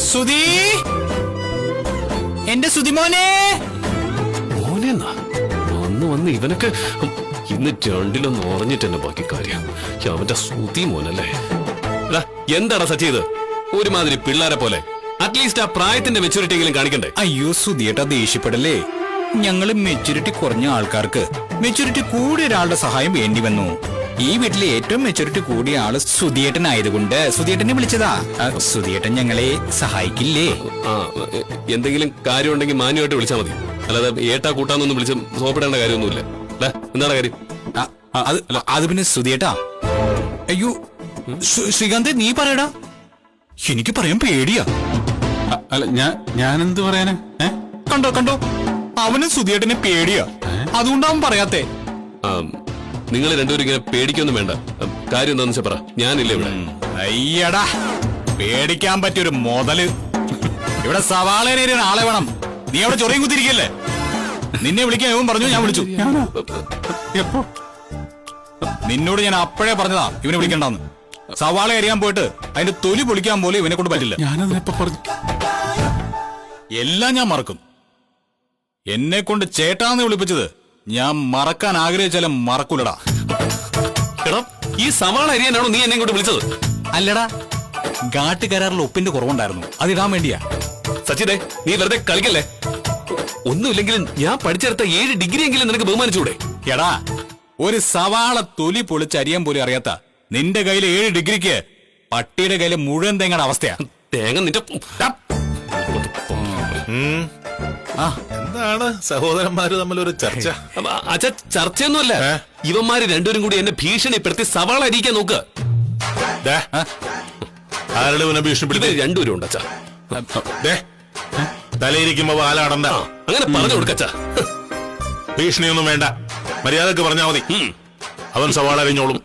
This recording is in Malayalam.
സുധി, എന്റെ സുധിമോനെ. മോനെന്നാ വന്ന് ഇവനൊക്കെ ഇന്ന് രണ്ടിലൊന്ന് ഉറഞ്ഞിട്ടെന്നെ ബാക്കി കാര്യം. അവന്റെ സുധി മോനല്ലേ. എന്താടാ സച്ചി ഇത്? ഒരുമാതിരി പിള്ളേരെ പോലെ. അറ്റ്ലീസ്റ്റ് ആ പ്രായത്തിന്റെ മെച്ചൂരിറ്റി എങ്കിലും കാണിക്കണ്ടേ? അയ്യോ സുധിയേട്ടാ, ദേഷ്യപ്പെടല്ലേ. ഞങ്ങള് മെച്ചൂരിറ്റി കുറഞ്ഞ ആൾക്കാർക്ക് മെച്ചൂരിറ്റി കൂടിയ ഒരാളുടെ സഹായം വേണ്ടി വന്നു. ഈ വീട്ടിലെ ഏറ്റവും മെച്ചൂരിറ്റി കൂടിയ ആള് സുധിയേട്ടനായതുകൊണ്ട് സുധിയേട്ടനെ വിളിച്ചതാ. സുധിയേട്ടൻ ഞങ്ങളെ സഹായിക്കില്ലേ? എന്തെങ്കിലും കാര്യം ഉണ്ടെങ്കിൽ മാന്യമായിട്ട് വിളിച്ചാൽ മതി. അല്ലാതെ ഏട്ടാ കൂട്ടാന്നൊന്നും വിളിച്ച് സോപ്പിടേണ്ട കാര്യമൊന്നുമില്ല. എന്താണ് കാര്യം? അത് പിന്നെ സുധിയേട്ടാ. അയ്യോ ശ്രീകാന്ത്, നീ പറയടാ. എനിക്ക് പറയാൻ പേടിയാ. അല്ല ഞാനെന്ത് പറയാനാ? കണ്ടോ അവനും സുധിയേട്ടനെ പേടിയാ. അതുകൊണ്ട് അവൻ പറയാത്തെ. നിങ്ങൾ രണ്ടുപേരും ഇങ്ങനെ പേടിക്കൊന്നും വേണ്ട. കാര്യം എന്താന്ന് വെച്ചാ പറ. ഞാനില്ലേ ഇവിടെ. അയ്യടാ, പേടിക്കാൻ പറ്റിയൊരു മുതല്. ഇവിടെ സവാളേരിയ ആളെ വേണം. നീ അവിടെ ചൊറിയും കുത്തിരിക്കല്ലേ? നിന്നെ വിളിക്കാൻ ഇവൻ പറഞ്ഞു, ഞാൻ വിളിച്ചു. എപ്പോ? നിന്നോട് ഞാൻ അപ്പോഴേ പറഞ്ഞതാ ഇവനെ വിളിക്കണ്ടെന്ന്. സവാള എറിയാൻ പോയിട്ട് അതിന്റെ തൊലി പൊളിക്കാൻ പോലും ഇവനെ കൊണ്ട് പറ്റില്ല. ഞാനതിനെപ്പോ പറഞ്ഞു. എല്ലാം ഞാൻ മറക്കും. എന്നെ കൊണ്ട് ചേട്ടാന്ന് വിളിപ്പിച്ചത് ഞാൻ മറക്കാൻ ആഗ്രഹിച്ചാലും മറക്കൂലടാ. എടാ, ഈ സവാള അരിയാനാണോ നീ എന്നെ കൊണ്ട് വിളിച്ചത്? അല്ലടാ, ഘാട്ട് കരാറിൽ ഒപ്പിന്റെ കുറവുണ്ടായിരുന്നു, അതിടാൻ വേണ്ടിയാ. സച്ചിദേ, നീ വെറുതെ കളിക്കല്ലേ. ഒന്നുമില്ലെങ്കിലും ഞാൻ പഠിച്ചെടുത്ത 7 ഡിഗ്രി എങ്കിലും നിനക്ക് ബഹുമാനിച്ചൂടെ? എടാ, ഒരു സവാള തൊലി പൊളിച്ച് അരിയാൻ പോലും അറിയാത്ത നിന്റെ കയ്യിൽ 7 ഡിഗ്രിക്ക് പട്ടിയുടെ കയ്യിൽ മുഴുവൻ തേങ്ങയുടെ അവസ്ഥയാ. തേങ്ങ നിന്റെ എന്താണ് സഹോദരന്മാര് തമ്മിലൊരു ചർച്ച? അച്ഛാ, ചർച്ചയൊന്നുമല്ല. ഇവന്മാര് രണ്ടുപേരും കൂടി എന്നെ ഭീഷണിപ്പെടുത്തി സവാള അരിയിക്കാൻ നോക്ക്. ആരുടെ ഭീഷണിപ്പെടുത്തി? രണ്ടുപേരും ഉണ്ട് അച്ഛാ. തലയിരിക്കുമ്പോ വാലാടണ്ട. അങ്ങനെ പറഞ്ഞു കൊടുക്കച്ചാ. ഭീഷണിയൊന്നും വേണ്ട, മര്യാദക്ക് പറഞ്ഞാ മതി. അവൻ സവാള അരിഞ്ഞോളും.